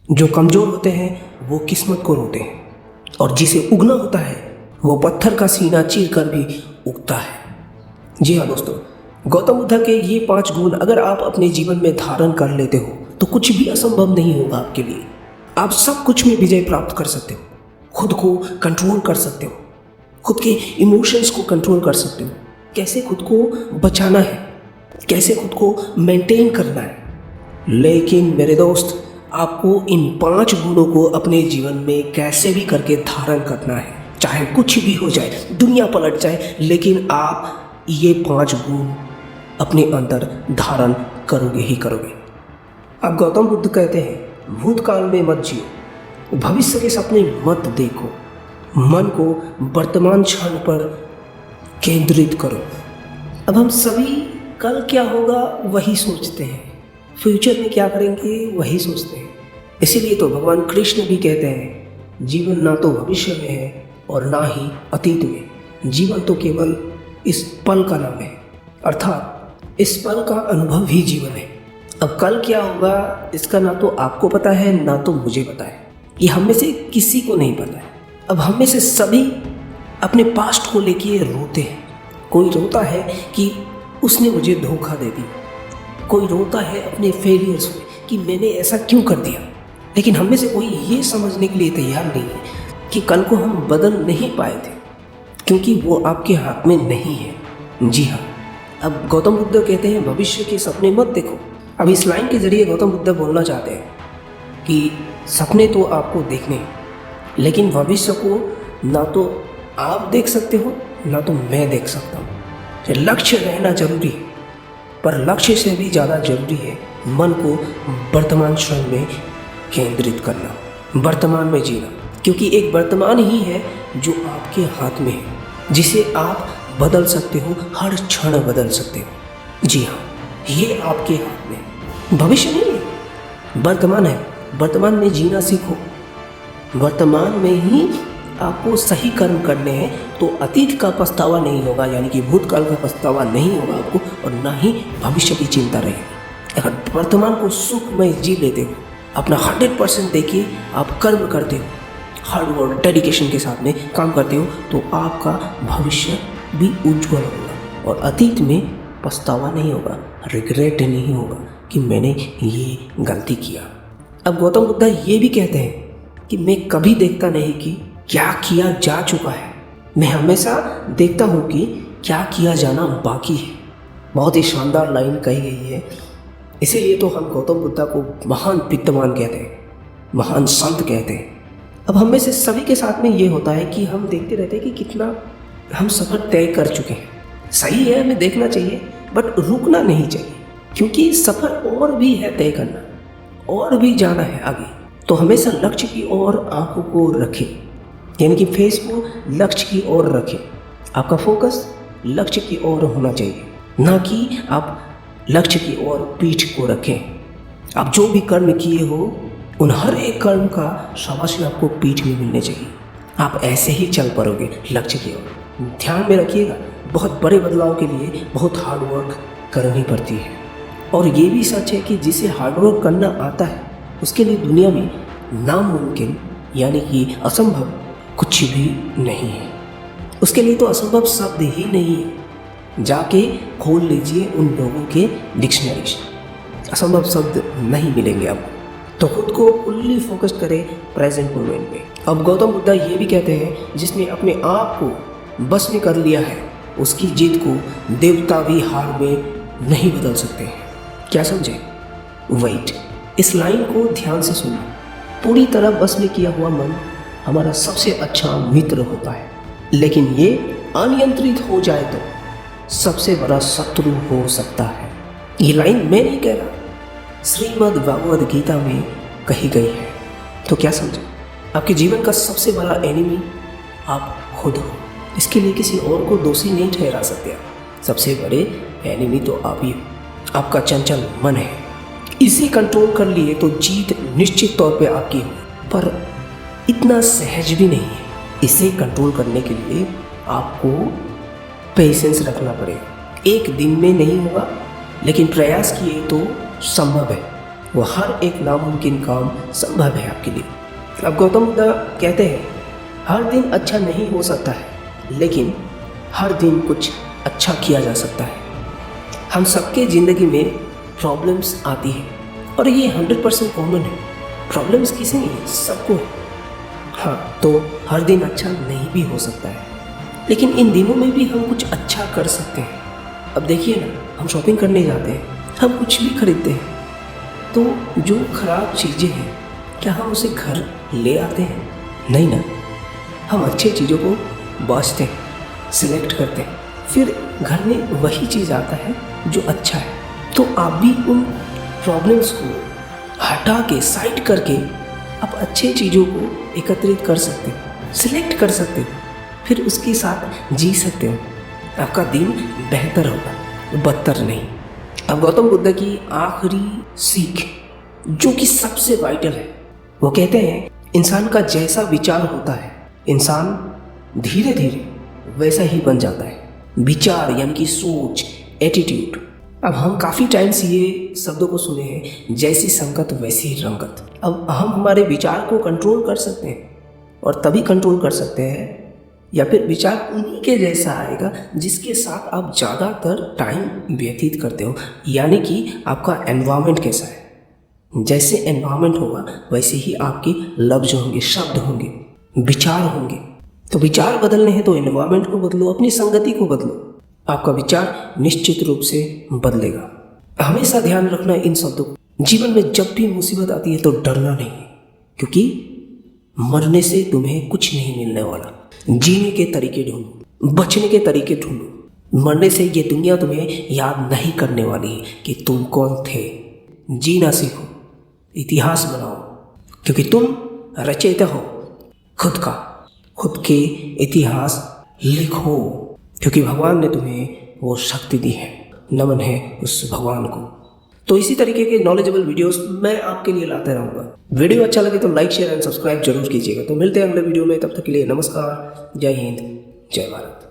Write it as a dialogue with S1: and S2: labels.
S1: जो कमज़ोर होते हैं वो किस्मत को रोते हैं, और जिसे उगना होता है वो पत्थर का सीना चीर कर भी उगता है। जी हाँ दोस्तों, गौतम बुद्ध के ये 5 गुण अगर आप अपने जीवन में धारण कर लेते हो तो कुछ भी असंभव नहीं होगा आपके लिए। आप सब कुछ में विजय प्राप्त कर सकते हो, खुद को कंट्रोल कर सकते हो, खुद के इमोशंस को कंट्रोल कर सकते हो, कैसे खुद को बचाना है, कैसे खुद को मेंटेन करना है। लेकिन मेरे दोस्त, आपको इन 5 गुणों को अपने जीवन में कैसे भी करके धारण करना है, चाहे कुछ भी हो जाए, दुनिया पलट जाए, लेकिन आप ये 5 गुण अपने अंदर धारण करोगे ही करोगे। अब गौतम बुद्ध कहते हैं, भूतकाल में मत जियो, भविष्य के सपने मत देखो, मन को वर्तमान क्षण पर केंद्रित करो। अब हम सभी कल क्या होगा वही सोचते हैं, फ्यूचर में क्या करेंगे वही सोचते हैं। इसीलिए तो भगवान कृष्ण भी कहते हैं, जीवन ना तो भविष्य में है और ना ही अतीत में, जीवन तो केवल इस पल का नाम है, अर्थात इस पल का अनुभव ही जीवन है। अब कल क्या होगा इसका ना तो आपको पता है ना तो मुझे पता है, ये हम में से किसी को नहीं पता है। अब हम में से सभी अपने पास्ट को लेके रोते हैं। कोई रोता है कि उसने मुझे धोखा दे दिया, कोई रोता है अपने फेलियर्स में कि मैंने ऐसा क्यों कर दिया। लेकिन हम में से कोई ये समझने के लिए तैयार नहीं है कि कल को हम बदल नहीं पाए थे, क्योंकि वो आपके हाथ में नहीं है। जी हाँ, अब गौतम बुद्ध कहते हैं, भविष्य के सपने मत देखो। अब इस लाइन के जरिए गौतम बुद्ध बोलना चाहते हैं कि सपने तो आपको देखने हैं, लेकिन भविष्य को ना तो आप देख सकते हो ना तो मैं देख सकता हूँ। लक्ष्य रहना जरूरी है, पर लक्ष्य से भी ज़्यादा जरूरी है मन को वर्तमान क्षण में केंद्रित करना, वर्तमान में जीना, क्योंकि एक वर्तमान ही है जो आपके हाथ में है, जिसे आप बदल सकते हो, हर क्षण बदल सकते हो। जी हाँ, ये आपके हाथ में है, भविष्य नहीं है, वर्तमान है। वर्तमान में जीना सीखो, वर्तमान में ही आपको सही कर्म करने हैं, तो अतीत का पछतावा नहीं होगा, यानी कि भूतकाल का पछतावा नहीं होगा आपको, और ना ही भविष्य की चिंता रहेगी। अगर वर्तमान को सुखमय जी लेते हो, अपना 100% देखिए, आप कर्म करते हो, हार्ड वर्क डेडिकेशन के साथ में काम करते हो, तो आपका भविष्य भी उज्जवल होगा और अतीत में पछतावा नहीं होगा, रिग्रेट नहीं होगा कि मैंने ये गलती किया। अब गौतम बुद्ध ये भी कहते हैं कि मैं कभी देखता नहीं कि क्या किया जा चुका है, मैं हमेशा देखता हूँ कि क्या किया जाना बाकी है। बहुत ही शानदार लाइन कही गई है। इसीलिए तो हम गौतम बुद्ध को महान विद्वान कहते हैं, महान संत कहते हैं। अब हम में से सभी के साथ में ये होता है कि हम देखते रहते हैं कि कितना हम सफ़र तय कर चुके हैं। सही है, हमें देखना चाहिए, बट रुकना नहीं चाहिए, क्योंकि सफ़र और भी है तय करना, और भी जाना है आगे। तो हमेशा लक्ष्य की ओर आंखों को रखें, यानी कि फेस को लक्ष्य की ओर रखें। आपका फोकस लक्ष्य की ओर होना चाहिए, ना कि आप लक्ष्य की ओर पीठ को रखें। आप जो भी कर्म किए हो उन हर एक कर्म का शाबाशी आपको पीठ में मिलने चाहिए। आप ऐसे ही चल पड़ोगे लक्ष्य की ओर। ध्यान में रखिएगा, बहुत बड़े बदलाव के लिए बहुत हार्ड वर्क करनी पड़ती है, और ये भी सच है कि जिसे हार्ड वर्क करना आता है उसके लिए दुनिया में नामुमकिन यानी कि असंभव कुछ भी नहीं है। उसके लिए तो असंभव शब्द ही नहीं है। जाके खोल लीजिए उन लोगों के डिक्शनरी, असंभव शब्द नहीं मिलेंगे आपको। तो खुद को फुल्ली फोकस करें प्रेजेंट मोमेंट पे। अब गौतम बुद्ध ये भी कहते हैं, जिसने अपने आप को बस में कर लिया है उसकी जीत को देवता भी हार में नहीं बदल सकते हैं। क्या समझे? वेट, इस लाइन को ध्यान से सुनो। पूरी तरह बस में किया हुआ मन हमारा सबसे अच्छा मित्र होता है, लेकिन ये अनियंत्रित हो जाए तो सबसे बड़ा शत्रु हो सकता है। ये लाइन मैं नहीं कह रहा, श्रीमद् भगवद गीता में कही गई है। तो क्या समझे? आपके जीवन का सबसे बड़ा एनिमी आप खुद हो। इसके लिए किसी और को दोषी नहीं ठहरा सकते आप। सबसे बड़े एनिमी तो आप ही हो। आपका चंचल मन है, इसे कंट्रोल कर लिए तो जीत निश्चित तौर पे आपकी हो, पर इतना सहज भी नहीं है। इसे कंट्रोल करने के लिए आपको पेशेंस रखना पड़ेगा। एक दिन में नहीं होगा, लेकिन प्रयास किए तो संभव है। वो हर एक नामुमकिन काम संभव है आपके लिए। अब गौतम बुद्ध कहते हैं हर दिन अच्छा नहीं हो सकता है, लेकिन हर दिन कुछ अच्छा किया जा सकता है। हम सबके ज़िंदगी में प्रॉब्लम्स आती है और ये 100% कॉमन है। प्रॉब्लम्स किसे नहीं है, सबको है। हाँ, तो हर दिन अच्छा नहीं भी हो सकता है, लेकिन इन दिनों में भी हम कुछ अच्छा कर सकते हैं। अब देखिए ना, हम शॉपिंग करने जाते हैं, हम कुछ भी खरीदते हैं, तो जो खराब चीज़ें हैं क्या हम उसे घर ले आते हैं? नहीं ना, हम अच्छी चीज़ों को बाछते हैं, सिलेक्ट करते हैं, फिर घर में वही चीज़ आता है जो अच्छा है। तो आप भी उन प्रॉब्लम्स को हटा के, साइड करके आप अच्छे चीज़ों को एकत्रित कर सकते हैं, सिलेक्ट कर सकते हैं, फिर उसके साथ जी सकते हो। आपका दिन बेहतर होगा, बदतर नहीं। अब गौतम बुद्ध की आखिरी सीख जो कि सबसे वाइटल है, वो कहते हैं इंसान का जैसा विचार होता है, इंसान धीरे धीरे वैसा ही बन जाता है। विचार यानी कि सोच, एटीट्यूड। अब हम काफ़ी टाइम से ये शब्दों को सुने हैं, जैसी संगत वैसी रंगत। अब हम हमारे विचार को कंट्रोल कर सकते हैं, और तभी कंट्रोल कर सकते हैं या फिर विचार उन्हीं के जैसा आएगा जिसके साथ आप ज़्यादातर टाइम व्यतीत करते हो। यानी कि आपका एनवायरनमेंट कैसा है, जैसे एनवायरनमेंट होगा वैसे ही आपके लफ्ज होंगे, शब्द होंगे, विचार होंगे। तो विचार बदलने हैं तो एनवायरनमेंट को बदलो, अपनी संगति को बदलो, आपका विचार निश्चित रूप से बदलेगा। हमेशा ध्यान रखना इन शब्दों को। जीवन में जब भी मुसीबत आती है तो डरना नहीं, क्योंकि मरने से तुम्हें कुछ नहीं मिलने वाला। जीने के तरीके ढूंढो, बचने के तरीके ढूंढो। मरने से ये दुनिया तुम्हें याद नहीं करने वाली है कि तुम कौन थे। जीना सीखो, इतिहास बनाओ, क्योंकि तुम रचयिता हो खुद का। खुद के इतिहास लिखो, क्योंकि भगवान ने तुम्हें वो शक्ति दी है। नमन है उस भगवान को। तो इसी तरीके के नॉलेजेबल वीडियोस मैं आपके लिए लाता रहूँगा। वीडियो अच्छा लगे तो लाइक, शेयर एंड सब्सक्राइब जरूर कीजिएगा। तो मिलते हैं अगले वीडियो में, तब तक के लिए नमस्कार, जय हिंद, जय भारत।